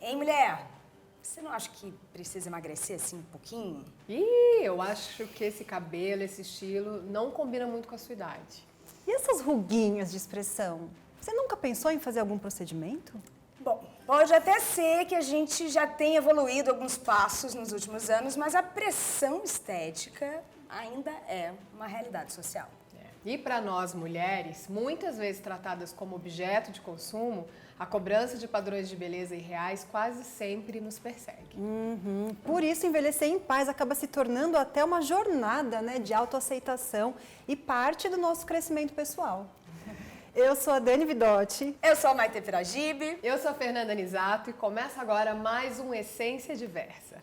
Ei, mulher, você não acha que precisa emagrecer assim um pouquinho? Eu acho que esse cabelo, esse estilo, não combina muito com a sua idade. E essas ruguinhas de expressão? Você nunca pensou em fazer algum procedimento? Bom, pode até ser que a gente já tenha evoluído alguns passos nos últimos anos, mas a pressão estética ainda é uma realidade social. E para nós mulheres, muitas vezes tratadas como objeto de consumo, a cobrança de padrões de beleza irreais quase sempre nos persegue. Por isso, envelhecer em paz acaba se tornando até uma jornada, né, de autoaceitação e parte do nosso crescimento pessoal. Eu sou a Dani Vidotti. Eu sou a Maite Piragibe. Eu sou a Fernanda Nisato e começa agora mais um Essência Diversa.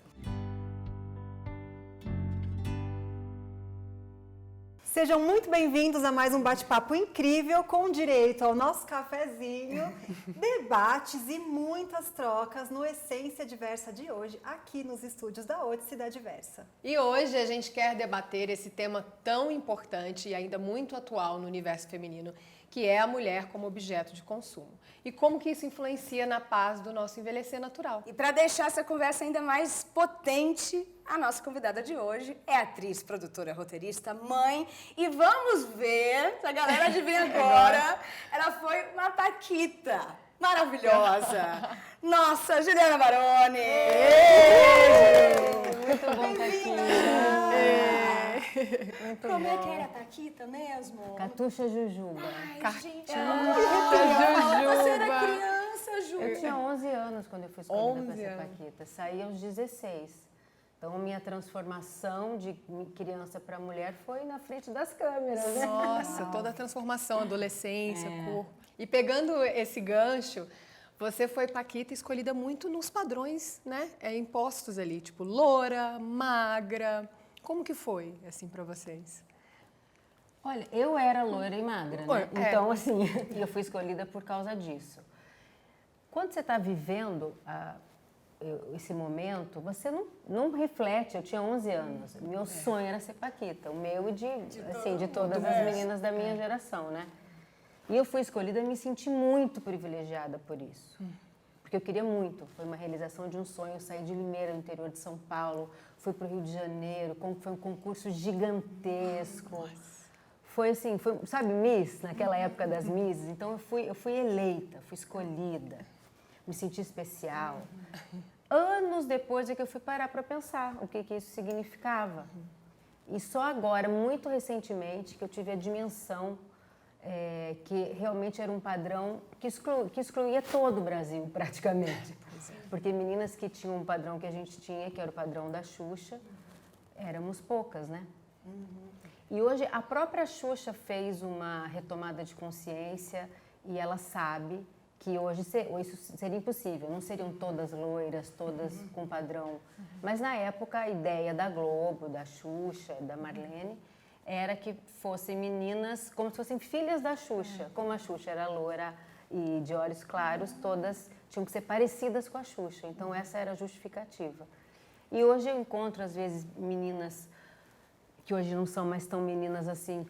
Sejam muito bem-vindos a mais um bate-papo incrível com direito ao nosso cafezinho, debates e muitas trocas no Essência Diversa de hoje, aqui nos estúdios da Ótice da Diversa. E hoje a gente quer debater esse tema tão importante e ainda muito atual no universo feminino, que é a mulher como objeto de consumo. E como que isso influencia na paz do nosso envelhecer natural. E para deixar essa conversa ainda mais potente, a nossa convidada de hoje é atriz, produtora, roteirista, mãe. E vamos ver se a galera adivinha agora. Ela foi uma paquita maravilhosa. Nossa, Juliana Baroni! Muito bom estar aqui. Muito Como é bom. que era a Paquita mesmo? Catuxa Jujuba. Ai, gente, Jujuba. você era criança, Ju. Eu tinha 11 anos quando eu fui escolhida para 11 ser anos. Paquita. Saí aos 16. Então, minha transformação de criança para mulher foi na frente das câmeras, né? Nossa, toda a transformação, adolescência, corpo. E pegando esse gancho, você foi paquita escolhida muito nos padrões, né? Impostos ali, tipo loura, magra. Como que foi, assim, para vocês? Olha, eu era loira e magra, né? É. Então, assim, eu fui escolhida por causa disso. Quando você está vivendo esse momento, você não reflete. Eu tinha 11 anos. Meu sonho era ser paquita, o meu e de todas as meninas da minha geração, né? E eu fui escolhida e me senti muito privilegiada por isso. Porque eu queria muito. Foi uma realização de um sonho. Eu saí de Limeira, no interior de São Paulo, fui para o Rio de Janeiro, foi um concurso gigantesco. Foi assim, sabe, Miss, naquela época das Misses? Então eu fui eleita, fui escolhida, me senti especial. Anos depois é que eu fui parar para pensar o que isso significava. E só agora, muito recentemente, que eu tive a dimensão que realmente era um padrão que excluía todo o Brasil, praticamente. Porque meninas que tinham um padrão que a gente tinha, que era o padrão da Xuxa, éramos poucas, né? E hoje a própria Xuxa fez uma retomada de consciência e ela sabe que hoje isso seria impossível, não seriam todas loiras, todas com padrão. Mas na época a ideia da Globo, da Xuxa, da Marlene, era que fossem meninas como se fossem filhas da Xuxa. Como a Xuxa era loira e de olhos claros, todas tinham que ser parecidas com a Xuxa. Então essa era a justificativa. E hoje eu encontro às vezes meninas que hoje não são mais tão meninas assim,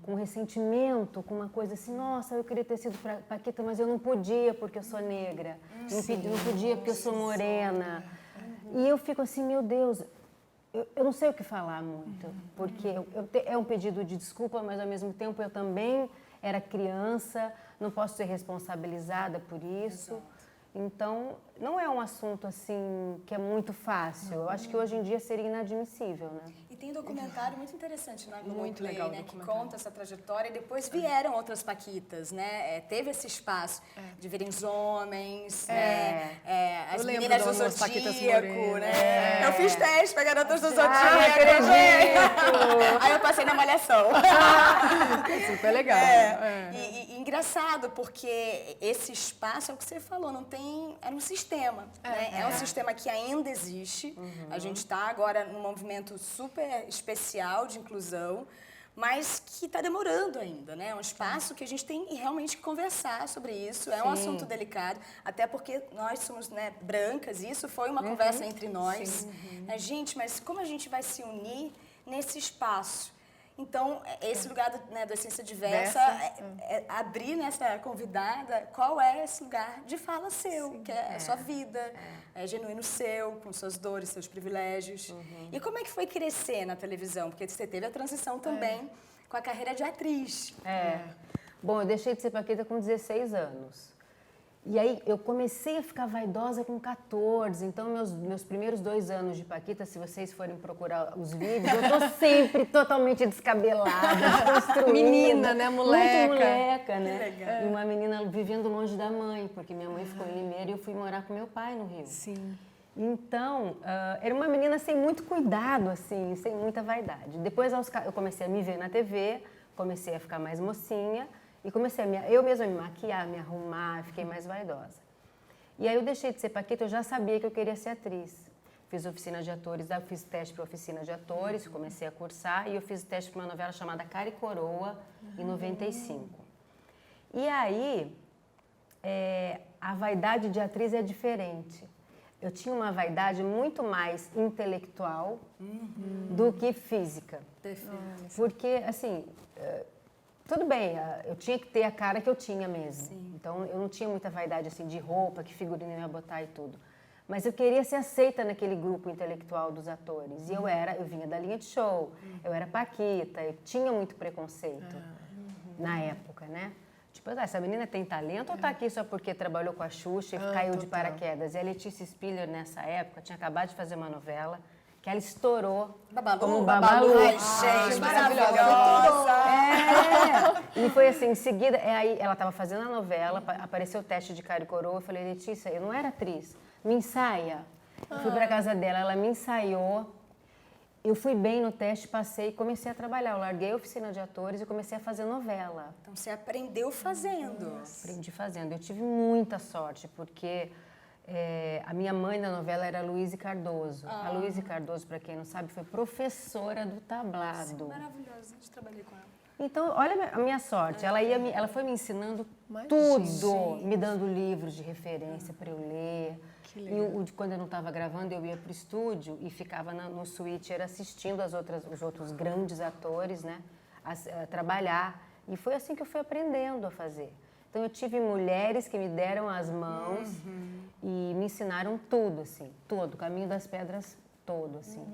com ressentimento, com uma coisa assim, nossa, eu queria ter sido paquita, mas eu não podia porque eu sou negra, não podia porque eu sou morena. E eu fico assim, meu Deus, eu não sei o que falar muito, porque é um pedido de desculpa, mas ao mesmo tempo eu também era criança, não posso ser responsabilizada por isso. Então, não é um assunto assim que é muito fácil. Eu acho que hoje em dia seria inadmissível, né? E tem um documentário muito interessante na Globoplay, Muito legal o né, que documentário. conta essa trajetória. E depois vieram outras paquitas, né? Teve esse espaço de virem os homens, as Eu lembro meninas do das umas paquitas Zodíaco, morenas. né? Eu fiz teste para garotas do Zodíaco. acredito! Aí eu passei na Malhação. Super legal. E engraçado, porque esse espaço, é o que você falou, não tem... É um sistema, né? É um sistema que ainda existe. A gente está agora num movimento super especial de inclusão, mas que está demorando ainda, né? É um espaço que a gente tem realmente que conversar sobre isso. É um assunto delicado, até porque nós somos, né, brancas, e isso foi uma conversa entre nós. Gente, mas como a gente vai se unir nesse espaço? Então, esse lugar do Essência Diversa, abrir nessa convidada qual é esse lugar de fala seu, que é a sua vida, é genuíno seu, com suas dores, seus privilégios. E como é que foi crescer na televisão? Porque você teve a transição também com a carreira de atriz. Bom, eu deixei de ser paquita com 16 anos. E aí eu comecei a ficar vaidosa com 14, então meus primeiros 2 anos de paquita, se vocês forem procurar os vídeos, eu tô sempre totalmente descabelada, desconstruída. Menina, né? Moleca. Muito moleca, né? Que legal. E uma menina vivendo longe da mãe, porque minha mãe ficou em Limeira e eu fui morar com meu pai no Rio. Sim. Então, era uma menina sem muito cuidado, assim, sem muita vaidade. Depois eu comecei a me ver na TV, comecei a ficar mais mocinha, e comecei eu mesma me maquiar, me arrumar, fiquei mais vaidosa. E aí eu deixei de ser paquita, eu já sabia que eu queria ser atriz. Fiz oficina de atores, eu fiz teste para oficina de atores, comecei a cursar, e eu fiz teste para uma novela chamada Cara e Coroa, em 95. E aí, a vaidade de atriz é diferente. Eu tinha uma vaidade muito mais intelectual do que física. Perfeito. Porque, assim... tudo bem, eu tinha que ter a cara que eu tinha mesmo. Sim. Então, eu não tinha muita vaidade assim, de roupa, que figurino eu ia botar e tudo. Mas eu queria ser aceita naquele grupo intelectual dos atores. E eu vinha da linha de show, eu era paquita, eu tinha muito preconceito na época, né? Tipo, essa menina tem talento ou tá aqui só porque trabalhou com a Xuxa e caiu de paraquedas? E a Letícia Spiller, nessa época, tinha acabado de fazer uma novela que ela estourou como Babalu. Ai, gente, maravilhosa. E foi assim, em seguida, aí ela estava fazendo a novela, apareceu o teste de Cara e Coroa, eu falei, Letícia, eu não era atriz, me ensaia. Eu fui para casa dela, ela me ensaiou, eu fui bem no teste, passei e comecei a trabalhar. Eu larguei a oficina de atores e comecei a fazer novela. Então, você aprendeu fazendo. Aprendi fazendo. Eu tive muita sorte, porque... a minha mãe na novela era a Luíse Cardoso. A Luíse Cardoso, para quem não sabe, foi professora do tablado. Sim, maravilhosa, eu trabalhei com ela. Então, olha a minha sorte. Ela foi me ensinando tudo, me dando livros de referência para eu ler. E quando eu não estava gravando, eu ia para o estúdio e ficava no switcher assistindo os outros grandes atores, né, a trabalhar. E foi assim que eu fui aprendendo a fazer. Então, eu tive mulheres que me deram as mãos e me ensinaram tudo, assim, todo, o caminho das pedras todo, assim.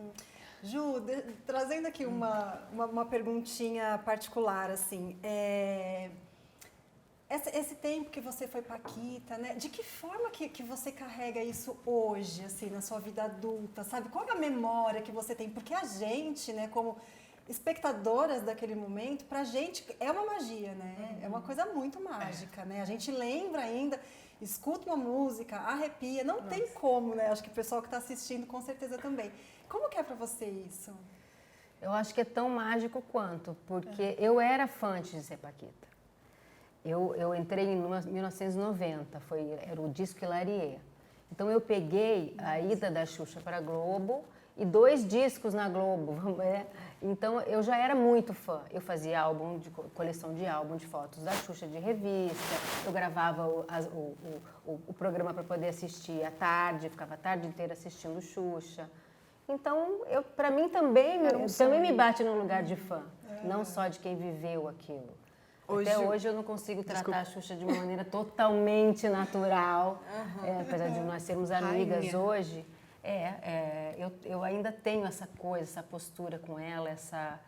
Ju, trazendo aqui uma perguntinha particular, assim, esse tempo que você foi paquita, né? De que forma que você carrega isso hoje, assim, na sua vida adulta, sabe? Qual é a memória que você tem? Porque a gente, né, como espectadoras daquele momento, pra gente é uma magia, né? É uma coisa muito mágica, né? A gente lembra ainda, escuta uma música, arrepia, não tem como, né? Acho que o pessoal que está assistindo com certeza também. Como que é pra você isso? Eu acho que é tão mágico quanto, porque eu era fã antes de ser paquita. Eu entrei em 1990, era o disco Hilarie. Então eu peguei a ida da Xuxa para a Globo e 2 discos na Globo. Então eu já era muito fã. Eu fazia coleção de álbum de fotos da Xuxa de revista, eu gravava o programa para poder assistir à tarde, ficava a tarde inteira assistindo Xuxa. Então, para mim também me bate num lugar de fã, não só de quem viveu aquilo. Até hoje eu não consigo tratar a Xuxa de uma maneira totalmente natural, apesar de nós sermos amigas hoje. Eu ainda tenho essa coisa, essa postura com ela, essa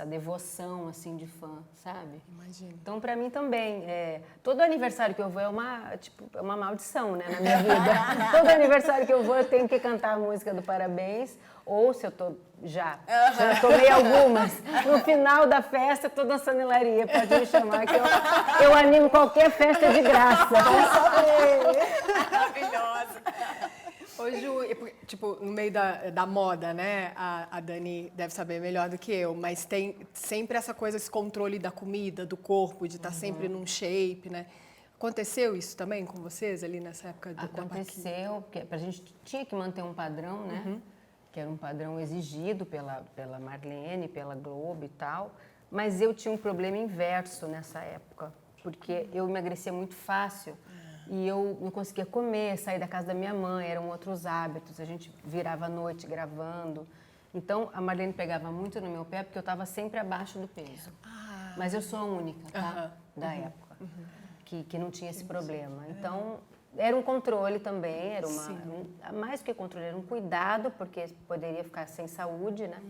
devoção assim de fã, sabe? Imagina. Então, para mim também, todo aniversário que eu vou é uma maldição, né, na minha vida. Todo aniversário que eu vou, eu tenho que cantar a música do parabéns, ou se eu tô já tomei algumas, no final da festa eu tô dançando Hilarie, pode me chamar que eu animo qualquer festa de graça. Maravilhosa. Ô, Ju, tipo, no meio da moda, né? A Dani deve saber melhor do que eu, mas tem sempre essa coisa, esse controle da comida, do corpo, de estar sempre num shape, né? Aconteceu isso também com vocês ali nessa época da Aconteceu, porque a gente tinha que manter um padrão, né? Que era um padrão exigido pela Marlene, pela Globo e tal. Mas eu tinha um problema inverso nessa época, porque eu emagrecia muito fácil. E eu não conseguia comer, sair da casa da minha mãe, eram outros hábitos. A gente virava à noite gravando. Então, a Marlene pegava muito no meu pé porque eu estava sempre abaixo do peso. Mas eu sou a única, tá? Da época, que não tinha esse problema. Então, era um controle também, era mais do que controle, era um cuidado, porque poderia ficar sem saúde, né?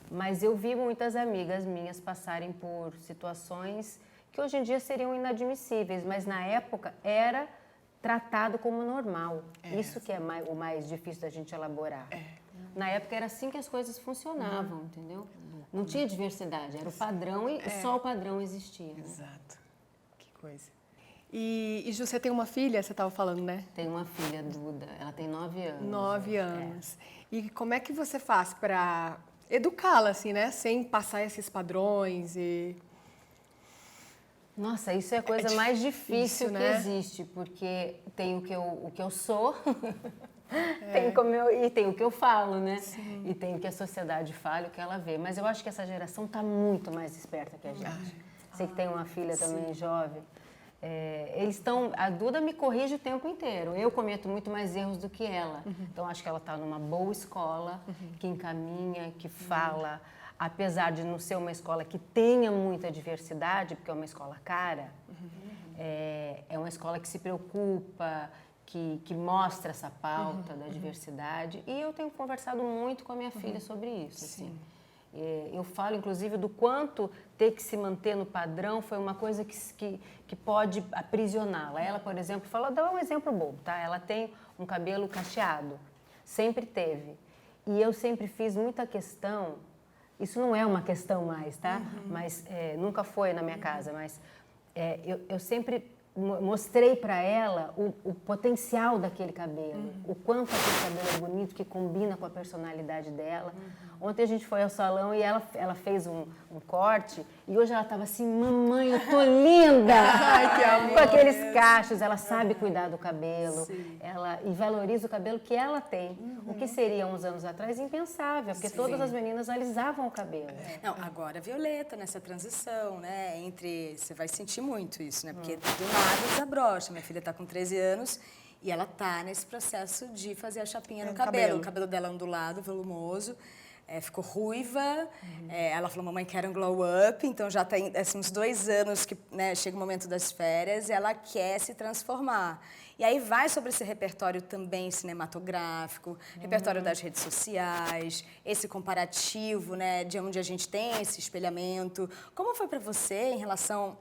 Mas eu vi muitas amigas minhas passarem por situações que hoje em dia seriam inadmissíveis, mas na época era tratado como normal. Isso que é o mais difícil da gente elaborar. Na época era assim que as coisas funcionavam, entendeu? Não tinha diversidade, era o padrão e só o padrão existia. Né? Exato. Que coisa. E Ju, você tem uma filha, você estava falando, né? Tenho uma filha, Duda, ela tem 9 anos. 9 anos. E como é que você faz para educá-la, assim, né? Sem passar esses padrões e... Nossa, isso é a coisa mais difícil que existe, porque tem o que eu sou, tem o que eu falo, né? Sim. E tem o que a sociedade fala, o que ela vê. Mas eu acho que essa geração está muito mais esperta que a gente. Sei que tem uma filha também jovem. Eles estão... A Duda me corrige o tempo inteiro. Eu cometo muito mais erros do que ela. Então, acho que ela está numa boa escola, que encaminha, que fala... Apesar de não ser uma escola que tenha muita diversidade, porque é uma escola cara, é uma escola que se preocupa, que mostra essa pauta da diversidade. E eu tenho conversado muito com a minha filha sobre isso. Assim. Eu falo, inclusive, do quanto ter que se manter no padrão foi uma coisa que pode aprisioná-la. Ela, por exemplo, dá um exemplo bobo, tá? Ela tem um cabelo cacheado, sempre teve. E eu sempre fiz muita questão... Isso não é uma questão mais, tá? Mas nunca foi na minha casa, mas eu sempre mostrei para ela o potencial daquele cabelo, o quanto aquele cabelo é bonito, que combina com a personalidade dela. Ontem a gente foi ao salão e ela fez um corte e hoje ela estava assim, mamãe, eu tô linda! Ai, que amor! Com aqueles cachos, ela sabe cuidar do cabelo, e valoriza o cabelo que ela tem. O que seria uns anos atrás impensável, porque todas as meninas alisavam o cabelo. Não, agora a Violeta nessa transição, né, você vai sentir muito isso, né, porque do nada desabrocha. Minha filha está com 13 anos e ela tá nesse processo de fazer a chapinha no cabelo. O cabelo dela é ondulado, volumoso. Ficou ruiva, ela falou, mamãe, quero um glow up, então já tem uns 2 anos que chega o momento das férias e ela quer se transformar. E aí vai sobre esse repertório também cinematográfico, repertório das redes sociais, esse comparativo, né, de onde a gente tem esse espelhamento. Como foi para você em relação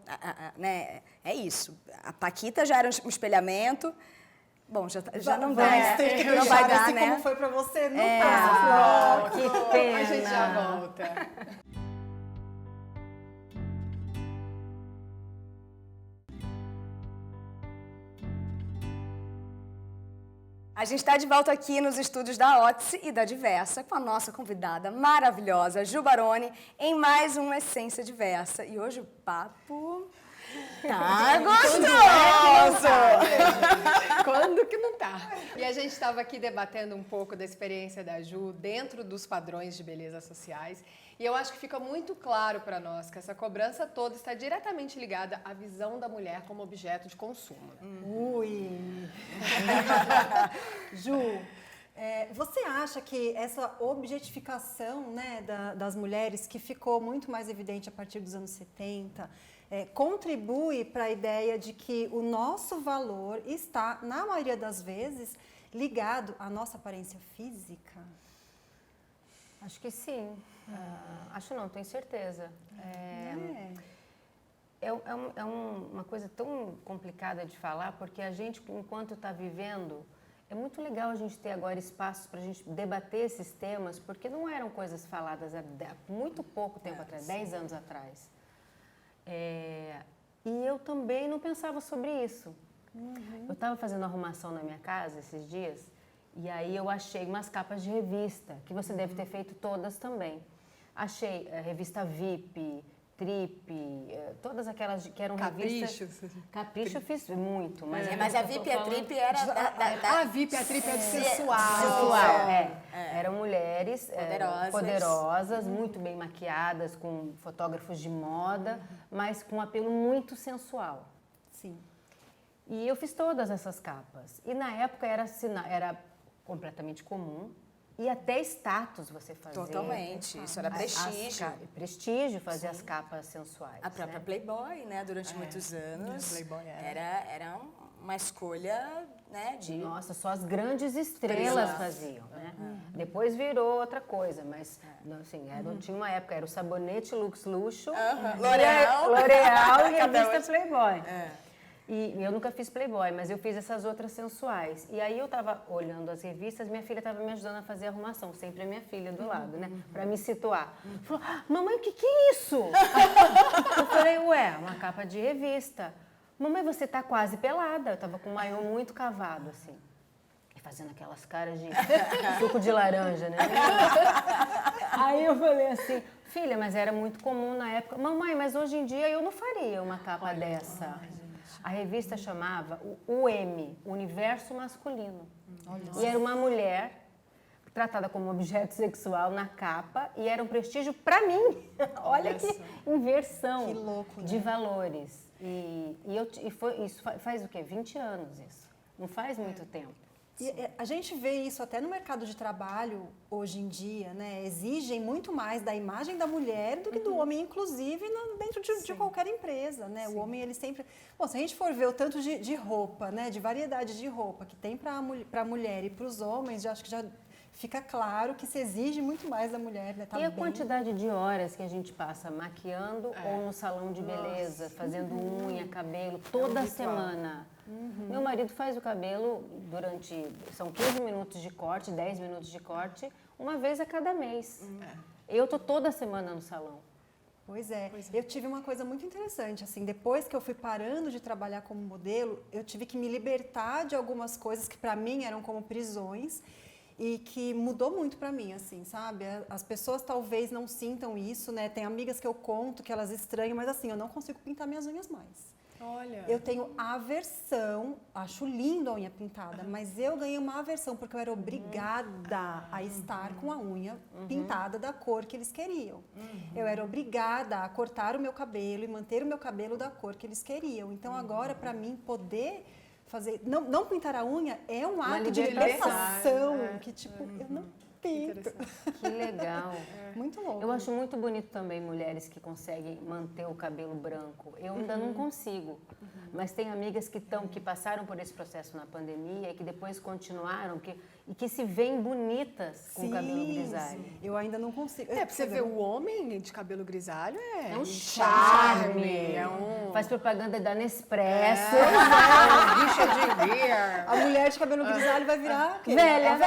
né, é isso, a Paquita já era um espelhamento. Bom, já não dá, né? Não vai dar, né? Como foi pra você no próximo bloco. Que pena. A gente já volta. A gente está de volta aqui nos estúdios da Otsi e da Diversa com a nossa convidada maravilhosa, Ju Baroni, em mais um Essência Diversa. E hoje o papo... Tá gostoso! Quando que não tá? E a gente estava aqui debatendo um pouco da experiência da Ju dentro dos padrões de beleza sociais. E eu acho que fica muito claro para nós que essa cobrança toda está diretamente ligada à visão da mulher como objeto de consumo. Ui! Ju, você acha que essa objetificação, né, das mulheres, que ficou muito mais evidente a partir dos anos 70, contribui para a ideia de que o nosso valor está, na maioria das vezes, ligado à nossa aparência física? Acho que sim. Acho não, tenho certeza. É uma coisa tão complicada de falar, porque a gente, enquanto está vivendo, é muito legal a gente ter agora espaços para a gente debater esses temas, porque não eram coisas faladas há muito pouco tempo atrás, 10 anos atrás. E eu também não pensava sobre isso. Eu estava fazendo arrumação na minha casa esses dias, e aí eu achei umas capas de revista, que você deve ter feito todas também. Achei a revista VIP, Trip, todas aquelas que eram revistas... Capricho eu fiz muito. Mas a VIP e a Trip era... A VIP e a Trip é sensual. Eram mulheres poderosas, muito bem maquiadas, com fotógrafos de moda, mas com um apelo muito sensual. Sim. E eu fiz todas essas capas. E na época era completamente comum E até status você fazia. Totalmente. Isso era prestígio. Prestígio fazer as capas sensuais. A própria Playboy, né? Durante muitos anos. Playboy era uma escolha, né? Nossa, só as grandes estrelas faziam, né? Depois virou outra coisa, mas assim, tinha uma época, era o sabonete Lux Luxo, L'Oréal e a revista Playboy. E eu nunca fiz Playboy, mas eu fiz essas outras sensuais. E aí eu tava olhando as revistas, minha filha tava me ajudando a fazer a arrumação, sempre a minha filha do lado, né? Pra me situar. Falou, mamãe, o que é isso? Eu falei, ué, uma capa de revista. Mamãe, você tá quase pelada. Eu tava com o maiô muito cavado, assim. E fazendo aquelas caras de suco de laranja, né? Aí eu falei assim, filha, mas era muito comum na época. Mamãe, mas hoje em dia eu não faria uma capa dessa. A revista chamava o UM, Universo Masculino. E era uma mulher tratada como objeto sexual na capa e era um prestígio para mim. Olha que inversão que louco, né? de valores. Isso faz o quê? 20 anos isso. Não faz muito tempo. E a gente vê isso até no mercado de trabalho hoje em dia, né? Exigem muito mais da imagem da mulher do que do homem, inclusive dentro de qualquer empresa, né? O homem, ele sempre... Bom, se a gente for ver o tanto de roupa, né? De variedade de roupa que tem para a mulher e para os homens, acho que já fica claro que se exige muito mais da mulher, né? E a quantidade de horas que a gente passa maquiando ou no salão de beleza, fazendo unha, cabelo, toda semana. Meu marido faz o cabelo são 15 minutos de corte, 10 minutos de corte, uma vez a cada mês. Eu tô toda semana no salão. Pois é. Eu tive uma coisa muito interessante, assim, depois que eu fui parando de trabalhar como modelo, eu tive que me libertar de algumas coisas que para mim eram como prisões e que mudou muito para mim, assim, sabe? As pessoas talvez não sintam isso, né? Tem amigas que eu conto que elas estranham, mas assim, eu não consigo pintar minhas unhas mais. Olha. Eu tenho aversão, acho lindo a unha pintada, mas eu ganhei uma aversão porque eu era obrigada a estar com a unha pintada da cor que eles queriam. Eu era obrigada a cortar o meu cabelo e manter o meu cabelo da cor que eles queriam. Então agora, para mim, poder fazer... Não pintar a unha é um ato de libertação, que tipo, eu não pinto. Que legal. Muito louco. Eu acho muito bonito também mulheres que conseguem manter o cabelo branco. Eu ainda não consigo, mas tem amigas que passaram por esse processo na pandemia e que depois continuaram e que se veem bonitas com o cabelo grisalho. Eu ainda não consigo. Pra você ver, o homem de cabelo grisalho é um charme. Faz propaganda da Nespresso. Richard Gere. A mulher de cabelo grisalho vai virar o quê? Velha.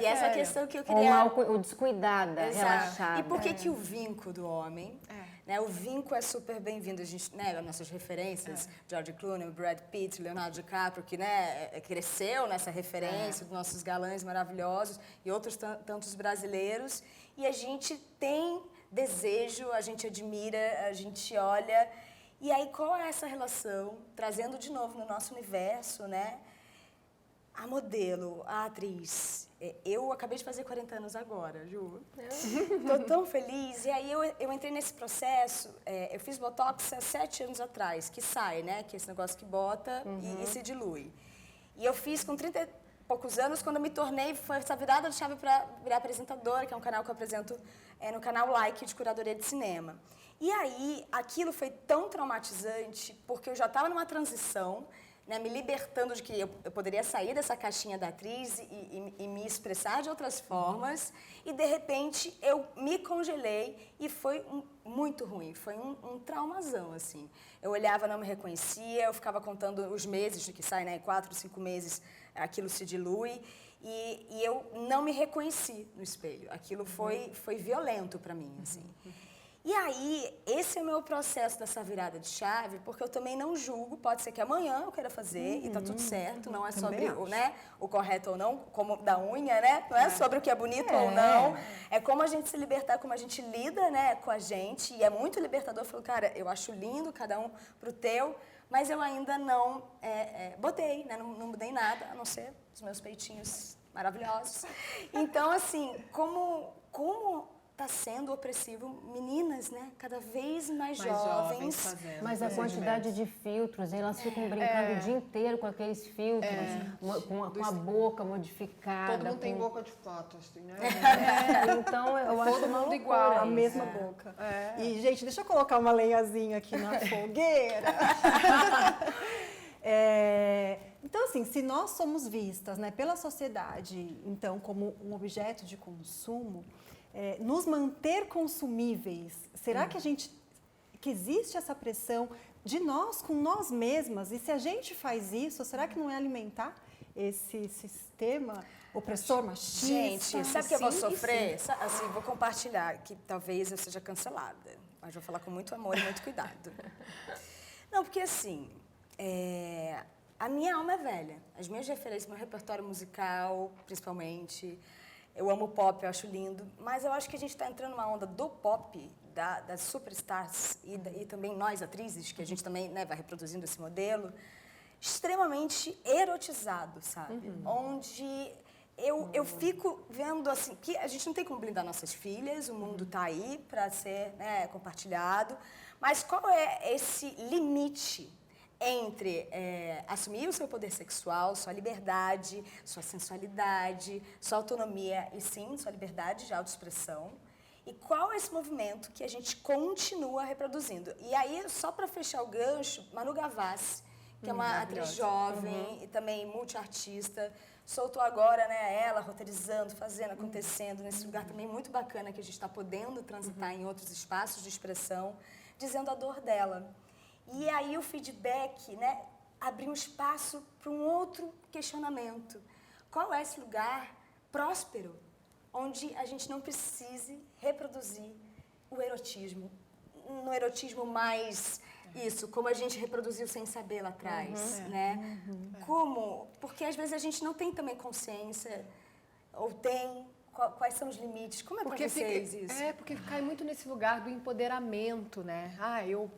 E essa questão que eu queria... Ou descuidada, relaxada. E por que o vinco do homem? Né, o vinco é super bem-vindo. A gente, né, nossas referências, George Clooney, Brad Pitt, Leonardo DiCaprio, que, né, cresceu nessa referência dos nossos galãs maravilhosos e outros tantos brasileiros. E a gente tem desejo, a gente admira, a gente olha. E aí, qual é essa relação? Trazendo de novo no nosso universo, né? A modelo, a atriz. Eu acabei de fazer 40 anos agora, Ju. Estou tão feliz. E aí eu entrei nesse processo, eu fiz Botox há 7 anos atrás, que sai, né? Que é esse negócio que bota e se dilui. E eu fiz com 30 e poucos anos, quando eu me tornei, foi essa virada de chave para virar apresentadora, que é um canal que eu apresento no canal Like, de curadoria de cinema. E aí, aquilo foi tão traumatizante, porque eu já estava numa transição, né, me libertando de que eu poderia sair dessa caixinha da atriz e me expressar de outras formas. E, de repente, eu me congelei e foi muito ruim. Foi um traumazão, assim. Eu olhava, não me reconhecia, eu ficava contando os meses de que sai, né? 4, 5 meses, aquilo se dilui. E eu não me reconheci no espelho. Aquilo foi violento para mim, assim. E aí, esse é o meu processo dessa virada de chave, porque eu também não julgo, pode ser que amanhã eu queira fazer e tá tudo certo, não é sobre o correto ou não, como da unha, né? Não é sobre o que é bonito ou não, é como a gente se libertar, como a gente lida, né, com a gente, e é muito libertador. Eu falo, cara, eu acho lindo, cada um pro teu, mas eu ainda não botei, né, não mudei nada, a não ser os meus peitinhos maravilhosos. Então, assim, como está sendo opressivo meninas, né? Cada vez mais jovens jovens. fazendo Mas a quantidade de filtros, elas ficam brincando o dia inteiro com aqueles filtros, com a boca modificada. Todo mundo tem boca de pato, assim, né? Então eu acho Todo uma mundo loucura igual. A isso. mesma boca. E, gente, deixa eu colocar uma lenhazinha aqui na fogueira. Então, assim, se nós somos vistas, né, pela sociedade, então, como um objeto de consumo, nos manter consumíveis, será que existe essa pressão de nós com nós mesmas? E se a gente faz isso, será que não é alimentar esse sistema opressor, machista? Gente, sabe o que eu vou Sim, sofrer? Assim, vou compartilhar, que talvez eu seja cancelada, mas vou falar com muito amor e muito cuidado. Não, porque assim, a minha alma é velha. As minhas referências, meu repertório musical, principalmente. Eu amo pop, eu acho lindo. Mas eu acho que a gente está entrando numa onda do pop, das superstars e também nós, atrizes, que a gente também, né, vai reproduzindo esse modelo, extremamente erotizado, sabe? Onde eu fico vendo, assim, que a gente não tem como blindar nossas filhas, o mundo está aí para ser, né, compartilhado. Mas qual é esse limite entre assumir o seu poder sexual, sua liberdade, sua sensualidade, sua autonomia e, sim, sua liberdade de autoexpressão? E qual é esse movimento que a gente continua reproduzindo? E aí, só para fechar o gancho, Manu Gavassi, que é uma atriz jovem e também multiartista, soltou agora, né, ela roteirizando, fazendo, acontecendo, nesse lugar também muito bacana que a gente está podendo transitar em outros espaços de expressão, dizendo a dor dela. E aí o feedback, né, abriu um espaço para um outro questionamento. Qual é esse lugar próspero onde a gente não precise reproduzir o erotismo? No erotismo mais isso, como a gente reproduziu sem saber lá atrás, né? Como? Porque às vezes a gente não tem também consciência, ou tem... Quais são os limites? Como é para vocês isso? Porque cai muito nesse lugar do empoderamento, né? Eu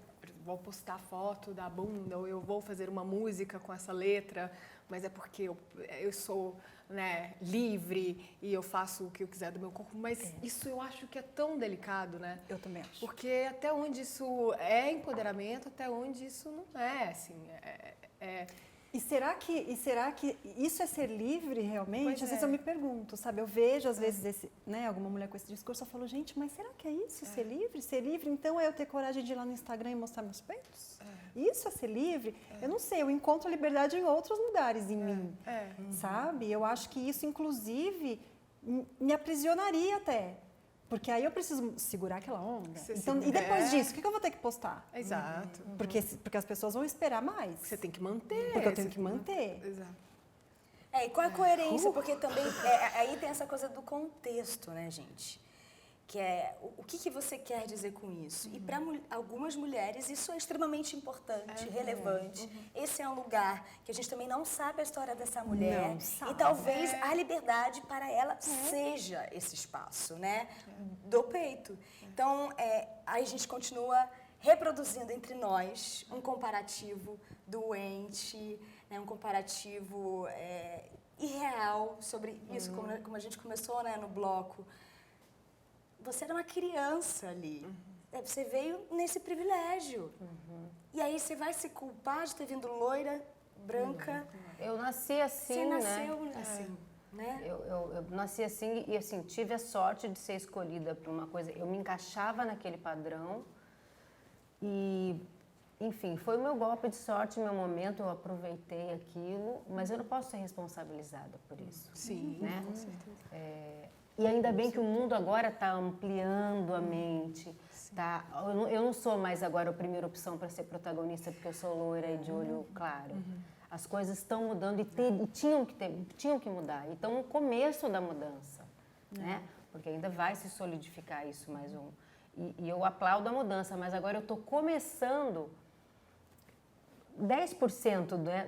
vou postar foto da bunda, ou eu vou fazer uma música com essa letra, mas é porque eu sou, né, livre e eu faço o que eu quiser do meu corpo. Mas isso eu acho que é tão delicado, né? Eu também acho. Porque até onde isso é empoderamento, até onde isso não é, assim, E será que isso é ser livre realmente? Pois Às vezes eu me pergunto, sabe? Eu vejo às vezes alguma mulher com esse discurso, eu falo, gente, mas será que é isso, ser livre? Ser livre, então, é eu ter coragem de ir lá no Instagram e mostrar meus peitos? Isso é ser livre? Eu não sei, eu encontro a liberdade em outros lugares em mim, sabe? Eu acho que isso, inclusive, me aprisionaria até. Porque aí eu preciso segurar aquela onda. Então, e depois disso, o que eu vou ter que postar? Exato. Porque as pessoas vão esperar mais. Você tem que manter. Porque eu tenho que manter. Exato. E qual é a coerência? Porque também aí tem essa coisa do contexto, né, gente? Que é o que você quer dizer com isso? E para algumas mulheres isso é extremamente importante, relevante. Esse é um lugar que a gente também não sabe a história dessa mulher. Não sabe. E talvez a liberdade para ela seja esse espaço, né? Do peito. Então, aí a gente continua reproduzindo entre nós um comparativo doente, né? Um comparativo irreal sobre isso, como a gente começou, né, no bloco. Você era uma criança ali. Você veio nesse privilégio. E aí você vai se culpar de ter vindo loira, branca. Eu nasci assim, Você né? nasceu assim, né? Eu nasci assim e, assim, tive a sorte de ser escolhida para uma coisa. Eu me encaixava naquele padrão e, enfim, foi o meu golpe de sorte, meu momento, eu aproveitei aquilo, mas eu não posso ser responsabilizada por isso. Sim, né? com certeza. E ainda bem que o mundo agora está ampliando a mente. Tá? Eu não sou mais agora a primeira opção para ser protagonista porque eu sou loira e de olho claro. As coisas estão mudando e tinham que mudar. Então, no começo da mudança, né? Porque ainda vai se solidificar isso mais um. E eu aplaudo a mudança, mas agora eu estou começando 10%, né,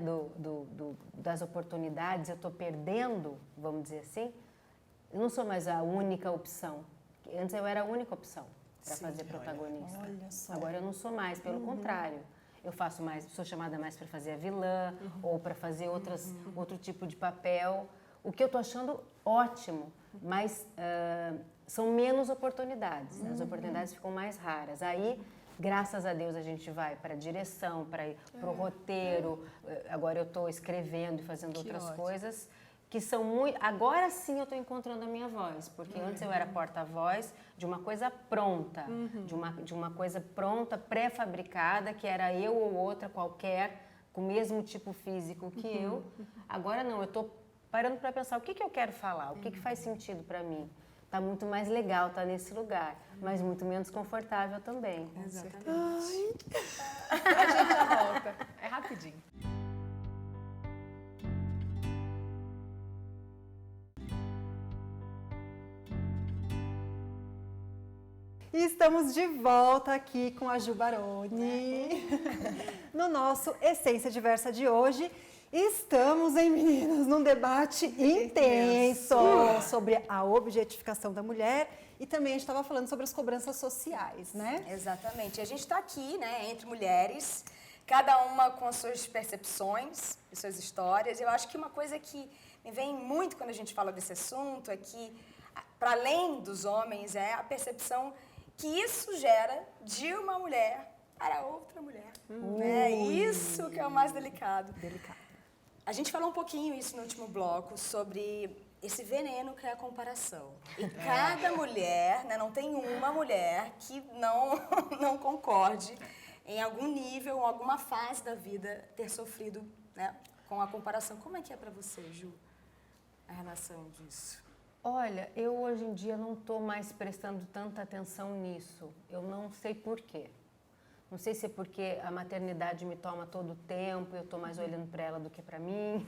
das oportunidades eu estou perdendo, vamos dizer assim. Eu não sou mais a única opção. Antes eu era a única opção para fazer protagonista. Olha só. Agora eu não sou mais, pelo contrário. Eu faço mais, sou chamada mais para fazer a vilã ou para fazer outro tipo de papel. o que eu estou achando ótimo, mas são menos oportunidades, as oportunidades ficam mais raras. Aí, graças a Deus, a gente vai para a direção, para o roteiro, agora eu estou escrevendo e fazendo outras coisas, que são muito... Agora sim eu estou encontrando a minha voz, porque antes eu era porta-voz de uma coisa pronta, de uma coisa pronta, pré-fabricada, que era eu ou outra qualquer, com o mesmo tipo físico que eu. Agora não, eu estou parando para pensar o que eu quero falar, o que faz sentido para mim. Tá muito mais legal estar nesse lugar, mas muito menos confortável também. Exatamente. A gente já volta. É rapidinho. E estamos de volta aqui com a Ju Baroni, no nosso Essência Diversa de hoje. Estamos, hein, meninas, num debate intenso sobre a objetificação da mulher e também a gente estava falando sobre as cobranças sociais, né? Exatamente. A gente está aqui, né, entre mulheres, cada uma com as suas percepções e suas histórias. Eu acho que uma coisa que me vem muito quando a gente fala desse assunto é que, para além dos homens, é a percepção que isso gera de uma mulher para outra mulher. É isso que é o mais delicado. A gente falou um pouquinho isso no último bloco sobre esse veneno que é a comparação. E cada mulher, né, não tem uma mulher que não concorde em algum nível, em alguma fase da vida, ter sofrido, né, com a comparação. Como é que é para você, Ju, a relação disso? Olha, eu hoje em dia não estou mais prestando tanta atenção nisso. Eu não sei por quê. Não sei se é porque a maternidade me toma todo o tempo, eu estou mais olhando para ela do que para mim.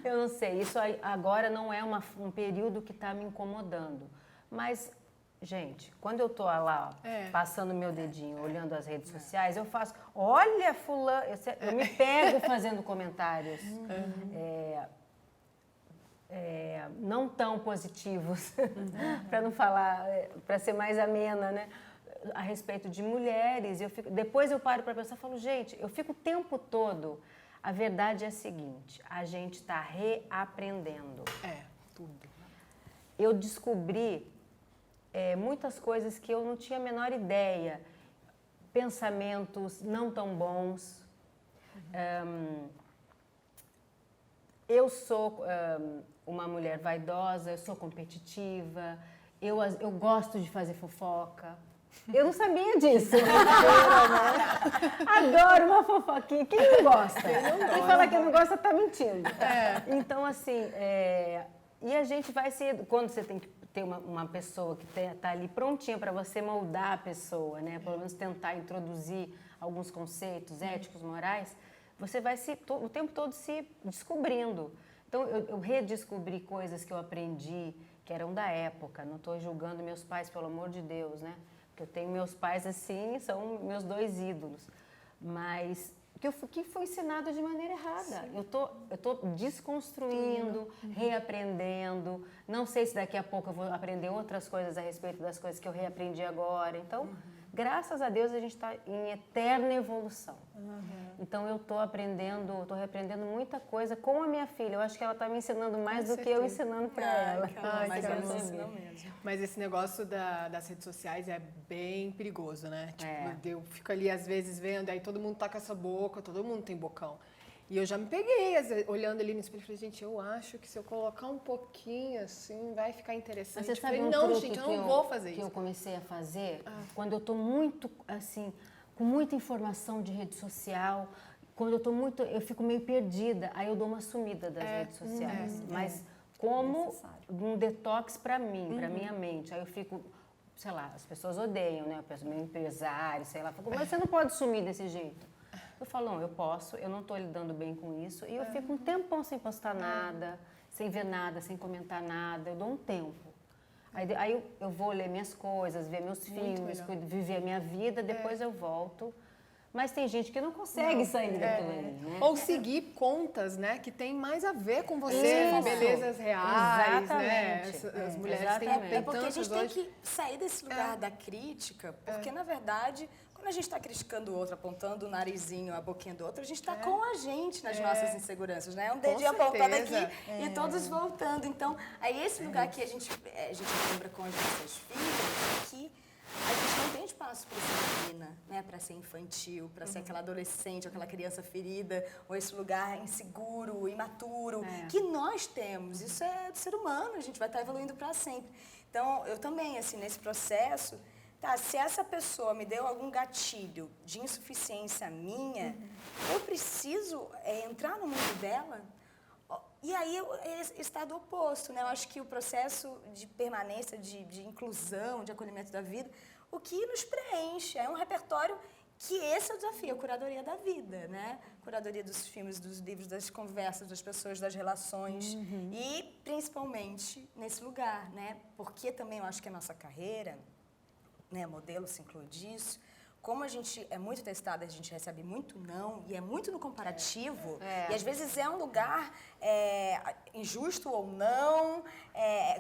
Eu não sei. Isso agora não é um período que está me incomodando. Mas, gente, quando eu estou lá passando meu dedinho, olhando as redes sociais, eu faço, olha, fulano, eu me pego fazendo comentários. Não tão positivos, para não falar, para ser mais amena, né? A respeito de mulheres. Depois eu paro para pensar e falo, gente, eu fico o tempo todo. A verdade é a seguinte, a gente está reaprendendo. Tudo. Eu descobri muitas coisas que eu não tinha a menor ideia. Pensamentos não tão bons. Eu sou uma mulher vaidosa, eu sou competitiva, eu gosto de fazer fofoca. Eu não sabia disso. Adoro uma fofoquinha. Quem não gosta? Quem fala que não gosta está mentindo. Então, assim, e a gente vai ser... Quando você tem que ter uma pessoa que está ali prontinha para você moldar a pessoa, né? Pelo menos tentar introduzir alguns conceitos éticos, morais, você vai o tempo todo se descobrindo. Então, eu redescobri coisas que eu aprendi, que eram da época. Não estou julgando meus pais, pelo amor de Deus, né? Porque eu tenho meus pais, assim, são meus dois ídolos. Mas que foi ensinado de maneira errada. Eu tô desconstruindo, reaprendendo. Não sei se daqui a pouco eu vou aprender outras coisas a respeito das coisas que eu reaprendi agora. Então, graças a Deus, a gente está em eterna evolução. Então, eu estou reaprendendo muita coisa com a minha filha. Eu acho que ela está me ensinando mais do que eu ensinando para ela. Mas que ela bom. ensinou mesmo. Mas esse negócio das redes sociais é bem perigoso, né? Tipo, eu fico ali às vezes vendo, aí todo mundo tá com essa boca, todo mundo tem bocão. E eu já me peguei, às vezes, olhando ali no espelho, e falei, gente, eu acho que se eu colocar um pouquinho assim, vai ficar interessante. Mas você sabe falei, não, gente, eu não vou fazer isso. Que eu comecei a fazer quando eu tô muito, assim, com muita informação de rede social, quando eu fico meio perdida, aí eu dou uma sumida das redes sociais. Mas como um detox para mim, para minha mente. Aí eu fico, sei lá, as pessoas odeiam, né? Meu empresário, sei lá, falam, mas você não pode sumir desse jeito. Eu falo, não, eu posso, eu não estou lidando bem com isso. E eu fico um tempão sem postar nada, sem ver nada, sem comentar nada. Eu dou um tempo. Aí eu vou ler minhas coisas, ver meus filmes, viver a minha vida, depois eu volto. Mas tem gente que não consegue sair daquilo ali, né? Ou seguir contas, né, que tem mais a ver com você, Isso. belezas reais, né? Exatamente. As mulheres Exatamente. têm Porque a gente tantas tem hoje. que sair desse lugar da crítica, porque, na verdade, quando a gente está criticando o outro, apontando o narizinho, a boquinha do outro, a gente está com a gente nas nossas inseguranças, né? Um dedinho apontado certeza. aqui e todos voltando. Então, aí esse lugar que a gente lembra com as nossas filhas, que a gente não tem espaço para ser menina, né? Para ser infantil, para ser aquela adolescente, aquela criança ferida, ou esse lugar inseguro, imaturo, que nós temos. Isso é do ser humano, a gente vai estar evoluindo para sempre. Então, eu também, assim, nesse processo, se essa pessoa me deu algum gatilho de insuficiência minha, eu preciso entrar no mundo dela. E aí é estado oposto, né? Eu acho que o processo de permanência, de inclusão, de acolhimento da vida, o que nos preenche é um repertório que esse é o desafio, a curadoria da vida, né? Curadoria dos filmes, dos livros, das conversas, das pessoas, das relações. E principalmente nesse lugar, né? Porque também eu acho que a nossa carreira, né, modelo se inclui disso. Como a gente é muito testada, a gente recebe muito não, e é muito no comparativo, e às vezes é um lugar injusto ou não,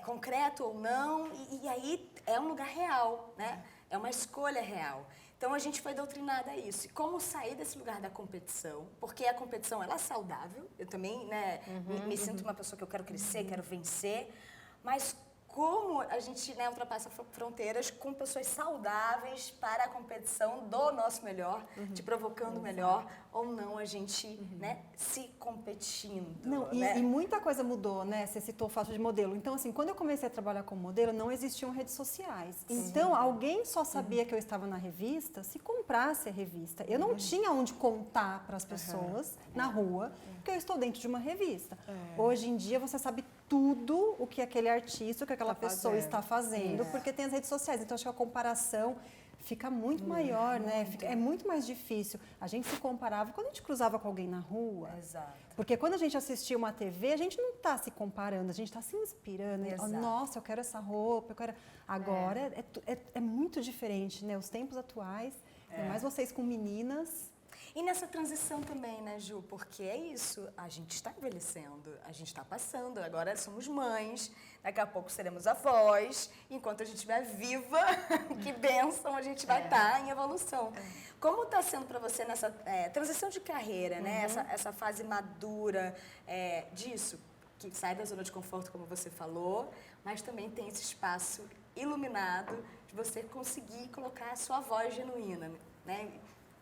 concreto ou não, e aí é um lugar real, né? É uma escolha real. Então a gente foi doutrinada a isso. E como sair desse lugar da competição, porque a competição ela é saudável, eu também, né, me sinto uma pessoa que eu quero crescer, quero vencer, mas como a gente, né, ultrapassa fronteiras com pessoas saudáveis para a competição do nosso melhor, te provocando melhor, ou não a gente né, se competindo. Não, né? e muita coisa mudou, né? Você citou o fato de modelo. Então, assim, quando eu comecei a trabalhar como modelo, não existiam redes sociais. Então, alguém só sabia que eu estava na revista se comprasse a revista. Eu não tinha onde contar para as pessoas na rua que eu estou dentro de uma revista. Hoje em dia, você sabe tudo o que aquele artista, o que aquela pessoa está fazendo, porque tem as redes sociais. Então, acho que a comparação fica muito maior, né? É muito mais difícil. A gente se comparava quando a gente cruzava com alguém na rua. Exato. Porque quando a gente assistia uma TV, a gente não está se comparando, a gente está se inspirando. Exato. Nossa, eu quero essa roupa, eu quero... Agora é muito diferente, né? Os tempos atuais, ainda mais vocês com meninas... E nessa transição também, né, Ju? Porque é isso, a gente está envelhecendo, a gente está passando, agora somos mães, daqui a pouco seremos avós, enquanto a gente estiver viva, que bênção, a gente vai estar em evolução. Como está sendo para você nessa transição de carreira, né? Essa fase madura disso, que sai da zona de conforto, como você falou, mas também tem esse espaço iluminado de você conseguir colocar a sua voz genuína, né?